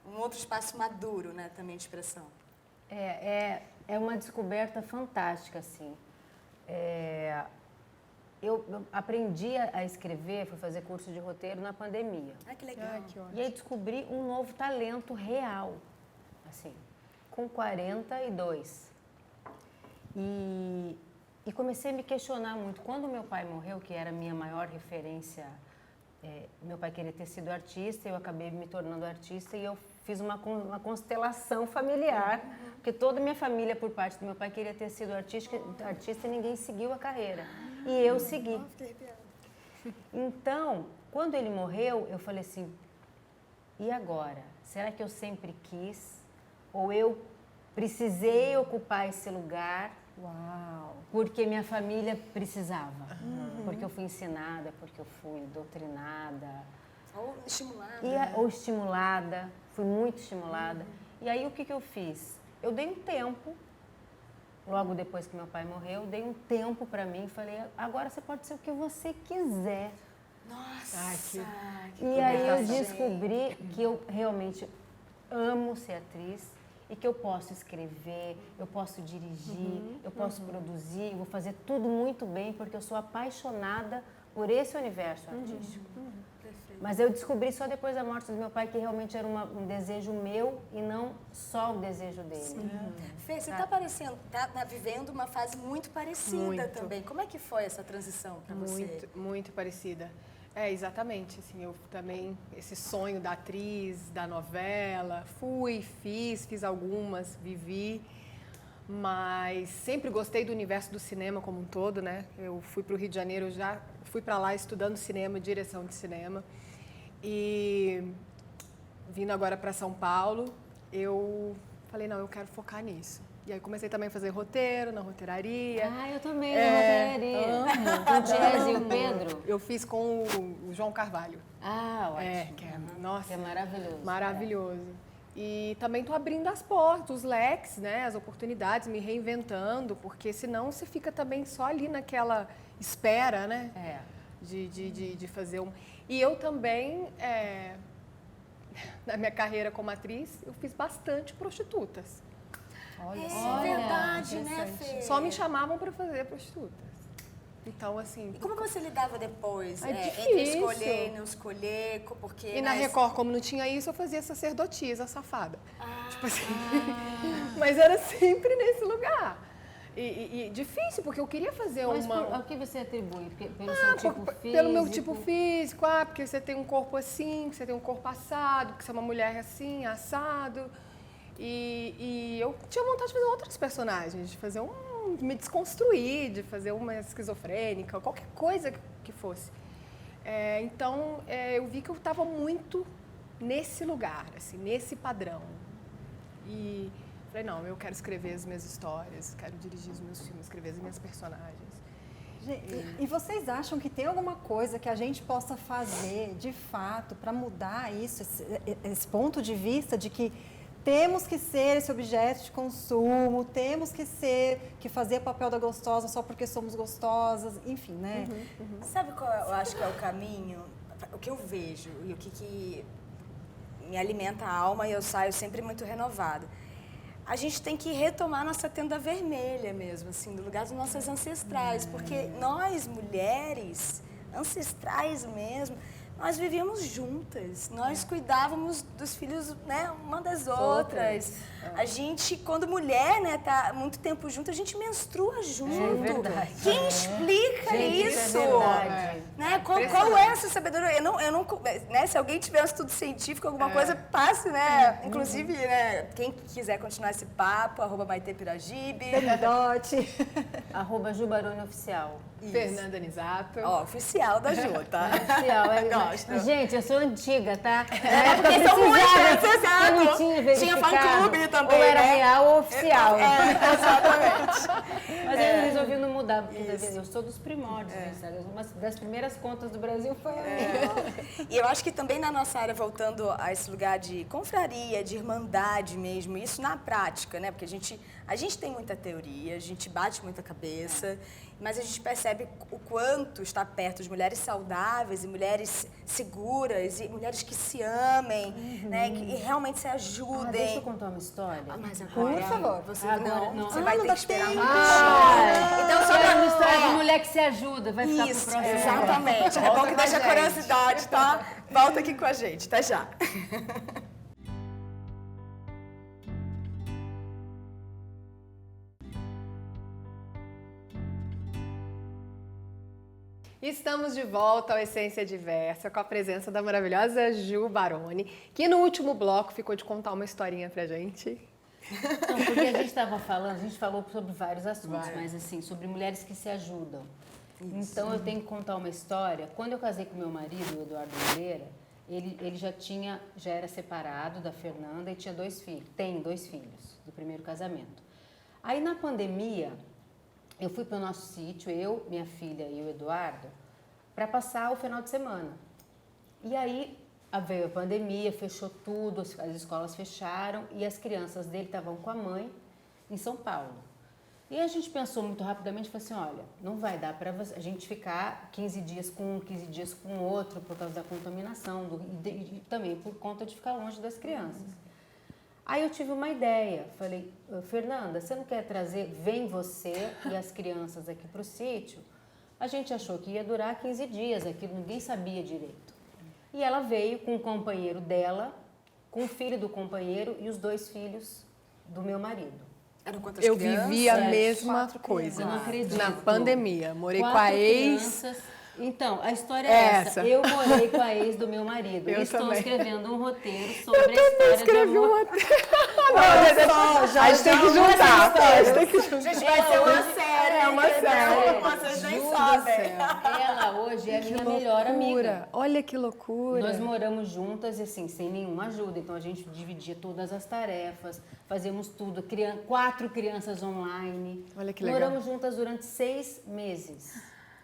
Um outro espaço maduro, né, também de expressão. É uma descoberta fantástica, assim. Eu aprendi a escrever, fui fazer curso de roteiro na pandemia. Ah, que legal. Ai, que ótimo. E aí descobri um novo talento real, assim, com 42. E comecei a me questionar muito. Quando meu pai morreu, que era a minha maior referência, meu pai queria ter sido artista, eu acabei me tornando artista e eu fiz uma constelação familiar, porque toda a minha família, por parte do meu pai, queria ter sido artista e ninguém seguiu a carreira. E eu segui. Então, quando ele morreu, eu falei assim, e agora? Será que eu sempre quis? Ou eu precisei ocupar esse lugar? Uau! Porque minha família precisava. Porque eu fui ensinada, porque eu fui doutrinada. Ou estimulada. Ou estimulada, fui muito estimulada. E aí o que eu fiz? Eu dei um tempo, logo depois que meu pai morreu, dei um tempo para mim e falei, agora você pode ser o que você quiser. Nossa! Ai, E aí eu descobri que eu realmente amo ser atriz e que eu posso escrever, eu posso dirigir, eu posso produzir, eu vou fazer tudo muito bem porque eu sou apaixonada por esse universo artístico. Mas eu descobri só depois da morte do meu pai que realmente era um desejo meu e não só o desejo dele. Fê, você está vivendo uma fase muito parecida Muito. também. Como é que foi essa transição para você? Muito parecida. Exatamente, assim, eu também, esse sonho da atriz, da novela, fiz algumas, vivi, mas sempre gostei do universo do cinema como um todo, né? Eu fui para o Rio de Janeiro, já fui para lá estudando cinema, direção de cinema, e vindo agora para São Paulo, eu falei, não, eu quero focar nisso. E aí comecei também a fazer roteiro, na roteiraria. Ah, eu também, na roteiraria. Com o Jazz e o Pedro? Eu fiz com o João Carvalho. Ah, ótimo. Nossa, Que é maravilhoso. maravilhoso. E também estou abrindo as portas, os leques, né, as oportunidades, me reinventando, porque senão você fica também só ali naquela espera, né? De fazer um... E eu também, na minha carreira como atriz, eu fiz bastante prostitutas. Olha É verdade, né, Fê? Só me chamavam para fazer prostitutas. Então, assim... E como você lidava depois? É Entre difícil. escolher e não escolher, porque... E na Record, como não tinha isso, eu fazia sacerdotisa, safada. Tipo assim. Mas era sempre nesse lugar. E difícil, porque eu queria fazer Mas uma... ao que você atribui? Pelo seu tipo físico? Pelo meu tipo físico, porque você tem um corpo assim, que você tem um corpo assado, que você é uma mulher assim, assado. E eu tinha vontade de fazer outros personagens, de fazer me desconstruir, de fazer uma esquizofrênica, qualquer coisa que fosse. Então, eu vi que eu estava muito nesse lugar, assim, nesse padrão. E falei, não, eu quero escrever as minhas histórias, quero dirigir os meus filmes, escrever as minhas personagens. E vocês acham que tem alguma coisa que a gente possa fazer, de fato, para mudar isso, esse ponto de vista de que temos que ser esse objeto de consumo, temos que fazer o papel da gostosa só porque somos gostosas, enfim, né? Sabe qual eu acho que é o caminho? O que eu vejo e o que me alimenta a alma e eu saio sempre muito renovada. A gente tem que retomar nossa tenda vermelha mesmo, assim, do lugar dos nossos ancestrais, porque nós, mulheres, ancestrais mesmo, nós vivíamos juntas, nós cuidávamos dos filhos, né, uma das outras. A gente, quando mulher, né, tá muito tempo junto, a gente menstrua junto. É verdade. Quem explica isso? É verdade. Né? Qual é essa sabedoria? Eu não, né, se alguém tiver um estudo científico, alguma coisa, passe, né? Inclusive, né, quem quiser continuar esse papo, @maitepiragibe. Denote. @Jubarone Oficial. Fernanda Nisato. Ó, oficial da Ju, tá? Oficial, Gosto. Gente, eu sou antiga, tá? Porque são muitas, eu não exato. tinha verificado. Tinha fã-clube também, Ou era né? real ou oficial. Exatamente. Mas eu resolvi não mudar, porque eu sou dos primórdios, sabe? Uma das primeiras contas do Brasil foi a minha. E eu acho que também na nossa área, voltando a esse lugar de confraria, de irmandade mesmo, isso na prática, né? Porque a gente tem muita teoria, a gente bate muita cabeça, mas a gente percebe o quanto está perto de mulheres saudáveis e mulheres seguras e mulheres que se amem, né? E realmente se ajudem. Deixa eu contar uma história. Mas agora, Por favor. Você Agora, não, não. você vai ter dá que esperar tempo. muito. Então, só É uma história pra... de mulher que se ajuda, vai ficar Isso, pro próximo. exatamente. É bom Volta que com a deixa a gente. curiosidade, tá? Volta aqui com a gente, tá já. Estamos de volta ao Essência Diversa com a presença da maravilhosa Ju Baroni, que no último bloco ficou de contar uma historinha pra gente. Não, porque a gente estava falando, a gente falou sobre vários assuntos, mas assim, sobre mulheres que se ajudam. Isso. Então eu tenho que contar uma história. Quando eu casei com meu marido, o Eduardo Moreira, ele já era separado da Fernanda e tinha 2 filhos. Tem 2 filhos do primeiro casamento. Aí na pandemia, eu fui para o nosso sítio, eu, minha filha e o Eduardo, para passar o final de semana. E aí veio a pandemia, fechou tudo, as escolas fecharam e as crianças dele estavam com a mãe em São Paulo. E a gente pensou muito rapidamente, falou assim, olha, não vai dar para a gente ficar 15 dias com um, 15 dias com o outro por causa da contaminação e também por conta de ficar longe das crianças. Aí eu tive uma ideia, falei, Fernanda, você não quer trazer, vem você e as crianças aqui para o sítio? A gente achou que ia durar 15 dias, aquilo ninguém sabia direito. E ela veio com o companheiro dela, com o filho do companheiro e os 2 filhos do meu marido. Eram quantas Eu crianças? vivi a mesma coisa. Eu não acredito. Na pandemia. Morei 4 com a ex. crianças. Então, a história é essa. Eu morei com a ex do meu marido. Eu Estou também. escrevendo um roteiro sobre a história de amor. não. A gente tem que juntar. A gente tem que juntar. Gente, vai ser uma série. É uma série. Vocês nem Juro do sabem. céu. Ela hoje é a minha melhor amiga. Olha que loucura. Nós moramos juntas e assim, sem nenhuma ajuda. Então a gente dividia todas as tarefas, fazíamos tudo. 4 crianças online. Olha que legal. Moramos juntas durante 6 meses.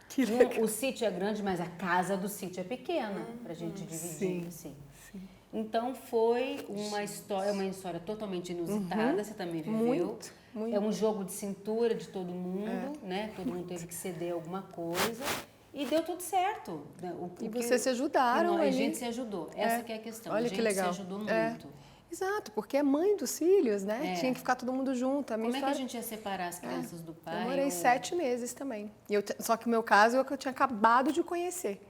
Que legal. O sítio é grande, mas a casa do sítio é pequena pra gente dividir. Assim. Então foi uma história totalmente inusitada, você também viveu. Muito. É um jogo de cintura de todo mundo, né? Todo mundo teve que ceder alguma coisa. E deu tudo certo. E vocês se ajudaram A ali. gente se ajudou. Essa que é a questão. Olha a gente que legal. se ajudou muito. Exato, porque é mãe dos filhos, né? Tinha que ficar todo mundo junto. Como é que a gente ia separar as crianças do pai? Eu morei 7 meses também. Só que o meu caso é que eu tinha acabado de conhecer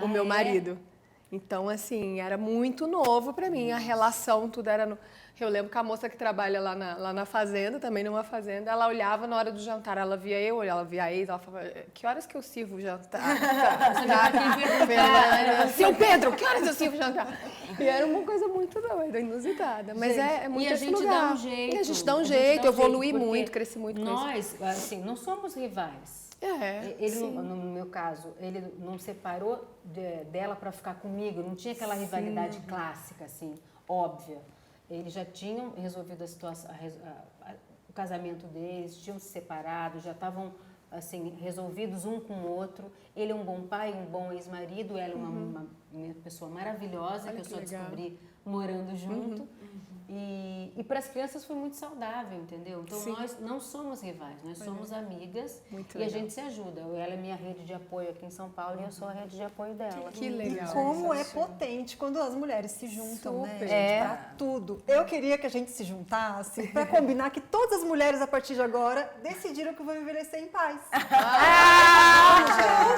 o meu marido. Então, assim, era muito novo pra mim. A relação, tudo era... Eu lembro que a moça que trabalha lá na fazenda, também numa fazenda, ela olhava na hora do jantar, ela via eu, ela via a ex, ela falava, que horas que eu sirvo o jantar? Seu Pedro, que horas eu sirvo o jantar? E era uma coisa muito doida, inusitada. Mas é muito e a esse gente lugar. dá um jeito. E a gente dá um jeito, evolui muito, cresci muito com isso. Nós, assim, não somos rivais. No meu caso, ele não separou dela para ficar comigo, não tinha aquela rivalidade clássica, assim, óbvia. Eles já tinham resolvido a situação, o casamento deles, tinham se separado, já estavam assim resolvidos um com o outro. Ele é um bom pai, um bom ex-marido, ela é uma pessoa maravilhosa. Olha que eu só legal. descobri morando junto. E para as crianças foi muito saudável, entendeu? Então nós não somos rivais, nós somos amigas Muito e legal. a gente se ajuda. Ela é minha rede de apoio aqui em São Paulo e eu sou a rede de apoio dela. Que legal. E como é potente quando as mulheres se juntam, né, Super. gente, pra tudo. Eu queria que a gente se juntasse pra combinar que todas as mulheres, a partir de agora, decidiram que vão envelhecer em paz. Pronto,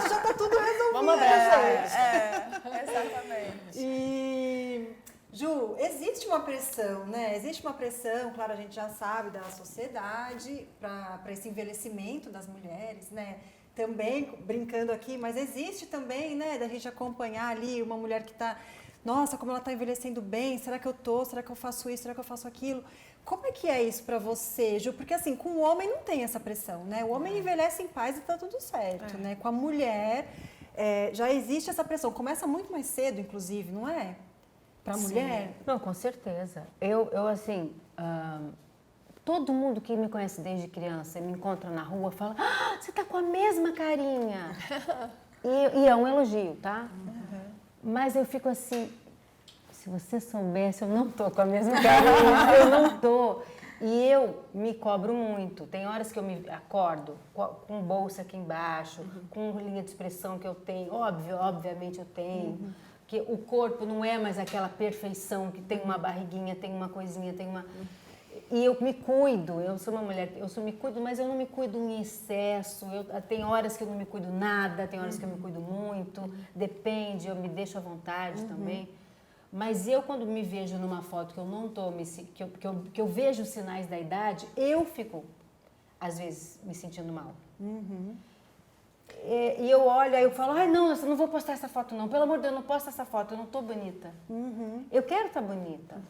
já tá tudo resolvido, Vamos abraçar. gente. Exatamente. E, Ju, existe uma pressão, né? Existe uma pressão, claro, a gente já sabe, da sociedade para esse envelhecimento das mulheres, né? Também, brincando aqui, mas existe também, né, da gente acompanhar ali uma mulher que está, nossa, como ela está envelhecendo bem, será que eu tô? Será que eu faço isso? Será que eu faço aquilo? Como é que é isso para você, Ju? Porque assim, com o homem não tem essa pressão, né? O homem envelhece em paz e tá tudo certo, né? Com a mulher, já existe essa pressão. Começa muito mais cedo, inclusive, não é? Para a mulher? Não, com certeza. Eu assim, todo mundo que me conhece desde criança me encontra na rua fala, você tá com a mesma carinha. E é um elogio, tá? Mas eu fico assim, se você soubesse, eu não tô com a mesma carinha, eu não tô. E eu me cobro muito. Tem horas que eu me acordo com bolsa aqui embaixo, com linha de expressão que eu tenho. Obviamente eu tenho. Que o corpo não é mais aquela perfeição que tem uma barriguinha, tem uma coisinha, tem uma... E eu me cuido, eu sou uma mulher, me cuido, mas eu não me cuido em excesso. Tem horas que eu não me cuido nada, tem horas que eu me cuido muito, depende, eu me deixo à vontade também. Mas eu, quando me vejo numa foto que eu não tô, que eu vejo os sinais da idade, eu fico, às vezes, me sentindo mal. E eu olho, aí eu falo, não, eu não vou postar essa foto não, pelo amor de Deus, não posta essa foto, eu não tô bonita. Eu quero estar bonita.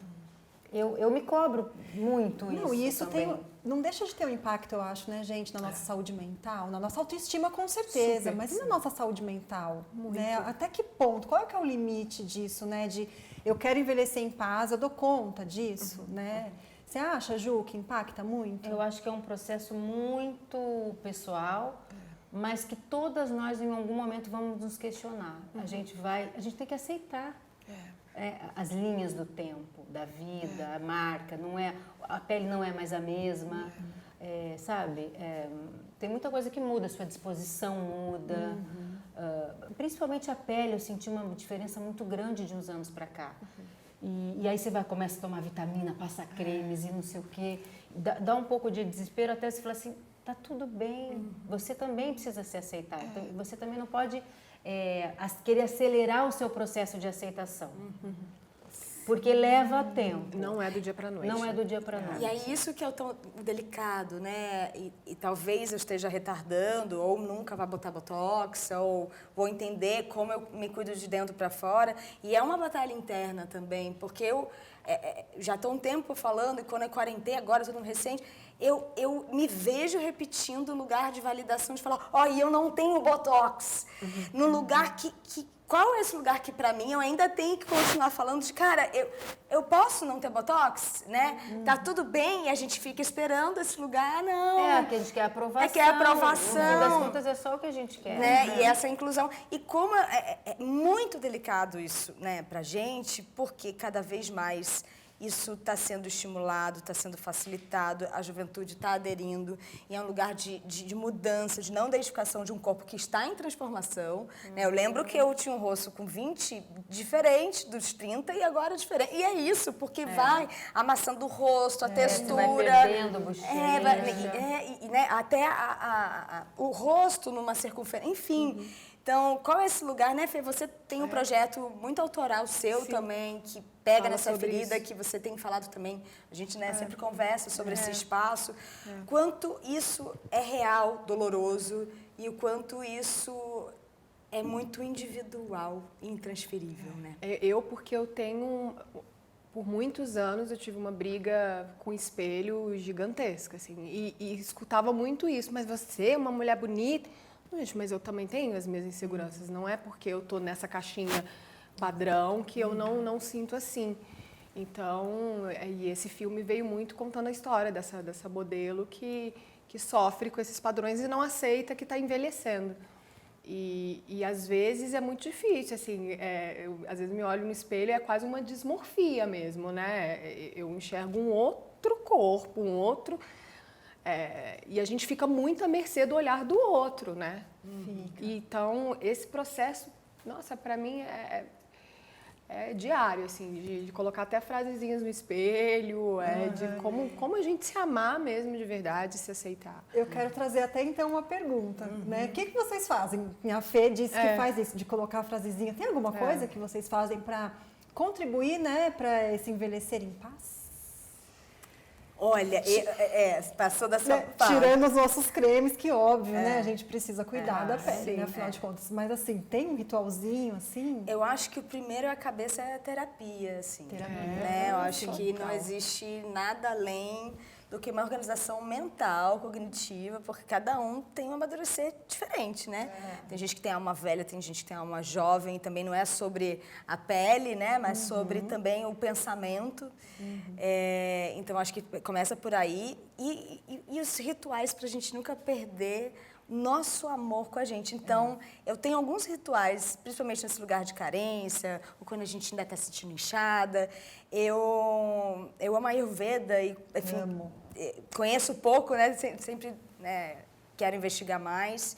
Eu me cobro muito isso. Não, e isso também. não deixa de ter um impacto, eu acho, né, gente, na nossa saúde mental, na nossa autoestima, com certeza, mas e na nossa saúde mental? Né? Até que ponto? Qual é que é o limite disso, né? De eu quero envelhecer em paz, eu dou conta disso, né? Você acha, Ju, que impacta muito? Eu acho que é um processo muito pessoal, mas que todas nós, em algum momento, vamos nos questionar. A gente tem que aceitar. As linhas do tempo, da vida, a marca, a pele não é mais a mesma, sabe? Tem muita coisa que muda, a sua disposição muda, principalmente a pele, eu senti uma diferença muito grande de uns anos para cá. E aí você começa a tomar vitamina, passa cremes e não sei o quê, dá um pouco de desespero até você falar assim, tá tudo bem, você também precisa se aceitar, você também não pode... querer acelerar o seu processo de aceitação. Porque leva tempo. Não é do dia para noite. Não é do dia para noite. E é isso que é o tão delicado, né? E talvez eu esteja retardando, ou nunca vá botar botox, ou vou entender como eu me cuido de dentro para fora. E é uma batalha interna também, porque eu já estou um tempo falando, e quando eu quarentei agora, todo mundo recente, eu me vejo repetindo o lugar de validação, de falar, e eu não tenho botox. No lugar que qual é esse lugar que, pra mim, eu ainda tenho que continuar falando de, cara, eu posso não ter botox, né? Tá tudo bem e a gente fica esperando esse lugar, não. Que a gente quer aprovação. Quer aprovação. No fim das contas, é só o que a gente quer. Né? E essa inclusão. E como é muito delicado isso, né, pra gente, porque cada vez mais isso está sendo estimulado, está sendo facilitado, a juventude está aderindo, e é um lugar de mudança, de não identificação de um corpo que está em transformação. Né? Eu lembro que eu tinha um rosto com 20 diferente dos 30 e agora diferente. E é isso, porque vai amassando o rosto, a textura. Vai perdendo bochecha. Né? Até o rosto numa circunferência, enfim. Então, qual é esse lugar, né, Fê? Você tem um projeto muito autoral seu também, que pega nessa ferida, que você tem falado também. A gente, né, sempre conversa sobre esse espaço. Quanto isso é real, doloroso, e o quanto isso é muito individual e intransferível, né? Porque eu tenho... Por muitos anos eu tive uma briga com espelho gigantesca, assim, e escutava muito isso. Mas você é uma mulher bonita... Gente, mas eu também tenho as minhas inseguranças. Não é porque eu tô nessa caixinha padrão que eu não sinto assim. Então, e esse filme veio muito contando a história dessa modelo que sofre com esses padrões e não aceita que está envelhecendo. E às vezes é muito difícil, assim, eu às vezes me olho no espelho e é quase uma dismorfia mesmo, né? Eu enxergo um outro corpo, um outro... e a gente fica muito à mercê do olhar do outro, né? Então, esse processo, nossa, para mim é diário, assim, de colocar até frasezinhas no espelho, de como a gente se amar mesmo de verdade, se aceitar. Eu quero trazer até então uma pergunta, né? O que vocês fazem? A Fê disse que faz isso, de colocar a frasezinha. Tem alguma coisa que vocês fazem para contribuir, né, para esse envelhecer em paz? Olha, passou da sua parte. Tirando os nossos cremes, que óbvio, né? A gente precisa cuidar da pele, né? Afinal de contas. Mas assim, tem um ritualzinho, assim? Eu acho que o primeiro a cabeça é a terapia, assim. Né? Eu acho que não existe nada além do que uma organização mental, cognitiva, porque cada um tem um amadurecer diferente, né? Tem gente que tem alma velha, tem gente que tem alma jovem, também não é sobre a pele, né? Mas sobre também o pensamento. Então, acho que começa por aí. E os rituais para a gente nunca perder nosso amor com a gente. Então, eu tenho alguns rituais, principalmente nesse lugar de carência, ou quando a gente ainda está se sentindo inchada. Eu amo a Ayurveda e, enfim, conheço pouco, né? Sempre quero investigar mais.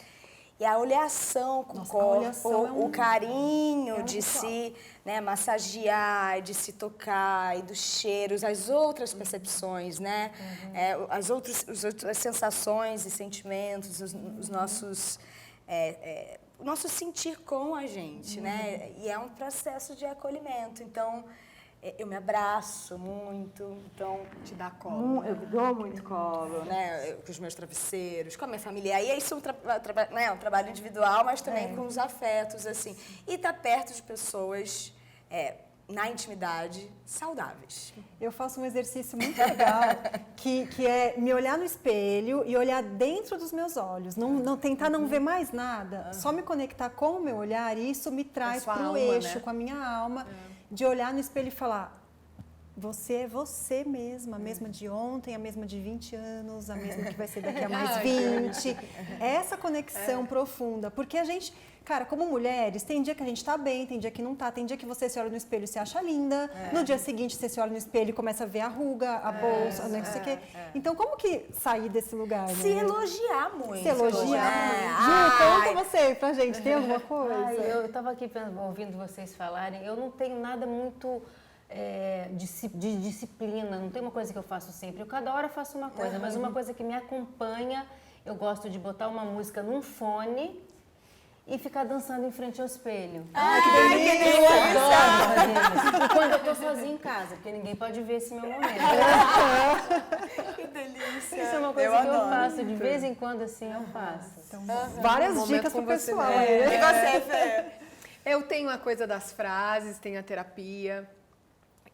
E a oleação com o corpo, o carinho de se massagear, de se tocar, e dos cheiros, as outras percepções, né? As outras sensações e sentimentos, o nosso sentir com a gente, né? E é um processo de acolhimento. Então, eu me abraço muito, então... Te dá colo. Eu dou muito colo, né? Com os meus travesseiros, com a minha família. E isso é um trabalho individual, mas também com os afetos, assim. E estar perto de pessoas, na intimidade, saudáveis. Eu faço um exercício muito legal, que é me olhar no espelho e olhar dentro dos meus olhos. Não tentar não ver mais nada, só me conectar com o meu olhar, e isso me traz para o eixo, né? Com a minha alma. De olhar no espelho e falar, você é você mesma, a mesma de ontem, a mesma de 20 anos, a mesma que vai ser daqui a mais 20. Essa conexão profunda, porque a gente, cara, como mulheres, tem dia que a gente tá bem, tem dia que não tá, tem dia que você se olha no espelho e se acha linda, no dia seguinte você se olha no espelho e começa a ver a ruga, a bolsa, não sei o quê. Então, como que sair desse lugar, né? Se elogiar muito. Se elogiar. Ju, conta você pra gente, tem alguma coisa? Eu estava aqui ouvindo vocês falarem, eu não tenho nada muito de disciplina, não tem uma coisa que eu faço sempre. Eu cada hora faço uma coisa, mas uma coisa que me acompanha, eu gosto de botar uma música num fone e ficar dançando em frente ao espelho. Ai, que delícia! Eu adoro fazer isso. E quando eu tô sozinha em casa, porque ninguém pode ver esse meu momento. Que delícia. Isso é uma coisa que eu faço, de vez em quando assim eu faço. Várias Momento dicas com pro você pessoal. mesmo. aí. E você, Fê? Eu tenho a coisa das frases, tenho a terapia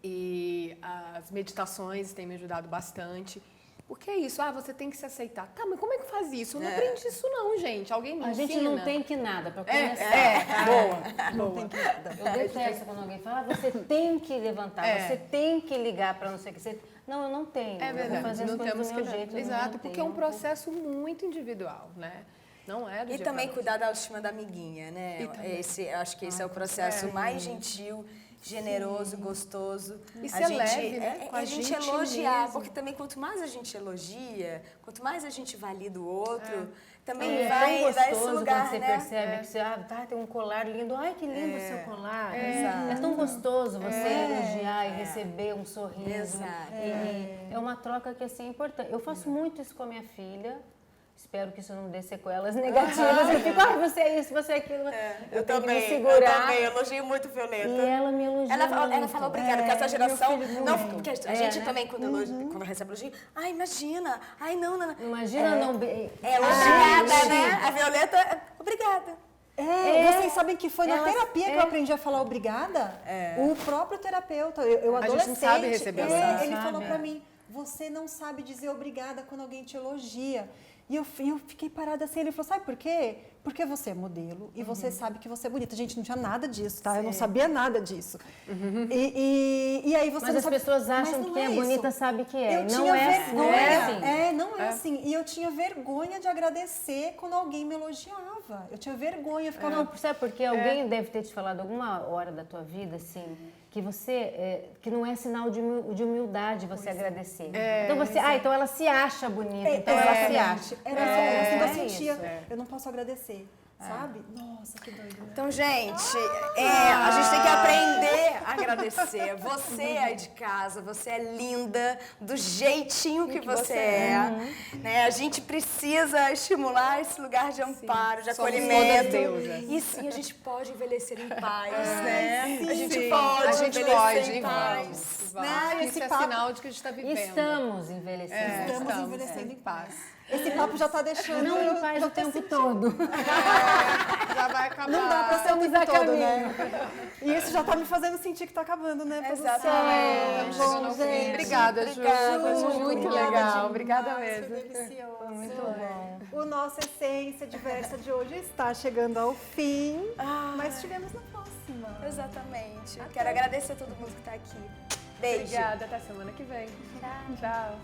e as meditações têm me ajudado bastante. Porque é isso, você tem que se aceitar. Tá, mas como é que faz isso? Eu não aprendi isso não, gente. Alguém me A ensina? gente não tem que nada pra começar. Boa. Não tem que nada. Eu detesto quando alguém fala, você tem que levantar, você tem que ligar para não sei o que. Não, eu não tenho. É Eu vou verdade, fazer as não coisas temos do que... meu jeito. Exato, porque é um processo muito individual, né? Não é do E dia também pra cuidar da autoestima da amiguinha, né? Eu acho que esse é o processo mais gentil, generoso, gostoso. E ser leve, né? Com a a gente gente elogiar, mesmo. porque também quanto mais a gente elogia, quanto mais a gente valida o outro, também É vai tão dar esse gostoso lugar, quando você né? percebe que você tem um colar lindo. Ai, que lindo o seu colar. Exato. É tão gostoso você elogiar e receber um sorriso. Exato. É uma troca que assim, é importante. Eu faço muito isso com a minha filha. Espero que isso não dê sequelas negativas. Eu fico, você é isso, você é aquilo. Eu tenho que me segurar. Eu também, elogio muito Violeta. E ela me elogia Ela fala obrigada, porque essa geração. Não, muito. porque a gente também, quando recebe elogio, imagina, não. Imagina não... Obrigada, né? A Violeta, obrigada. Vocês sabem que foi na terapia que eu aprendi a falar obrigada? O próprio terapeuta, eu A gente adolescente, não sabe receber elogio. ele Sabe, falou pra mim, você não sabe dizer obrigada quando alguém te elogia. E eu fiquei parada assim, ele falou, sabe por quê? Porque você é modelo e você sabe que você é bonita. Gente, não tinha nada disso, tá? Eu não sabia nada disso. E aí você Mas não as sabe... pessoas acham Mas que não quem é isso. bonita sabe que é. Eu Não tinha é assim. vergonha. Não é assim. Não é assim. E eu tinha vergonha de agradecer quando alguém me elogiava. Eu tinha vergonha, eu ficava... Não, sabe porque alguém deve ter te falado alguma hora da tua vida, assim, que você, que não é sinal de humildade você agradecer. Então você, então ela se acha bonita, então ela se acha. Era assim que eu sentia. isso. Eu não posso agradecer, sabe? Nossa, que doido. Né? Então, gente, a gente tem que aprender a agradecer. Você aí de casa, você é linda, do jeitinho que você é. Né? A gente precisa estimular esse lugar de amparo, de Somos acolhimento. todas deusas. E sim, a gente pode envelhecer em paz, né? A gente Sim, pode a gente envelhecer pode, em paz. vamos. Né? Isso Esse é papo- sinal de que a gente está vivendo. Estamos envelhecendo. Estamos envelhecendo em paz. Esse papo já tá deixando... Não em paz o tempo todo. Já vai acabar. Não dá pra ser o Estamos a tempo todo, caminho. né? E isso já tá me fazendo sentir que tá acabando, né, produção? Estamos chegando ao fim. gente. Obrigada, Ju. Foi muito legal. Obrigada demais, mesmo. Foi delicioso. Muito bom. O nosso Essência Diversa de hoje está chegando ao fim, mas estivemos na próxima. Exatamente. Quero agradecer a todo mundo que está aqui. Beijo. Obrigada. Até semana que vem. Tchau.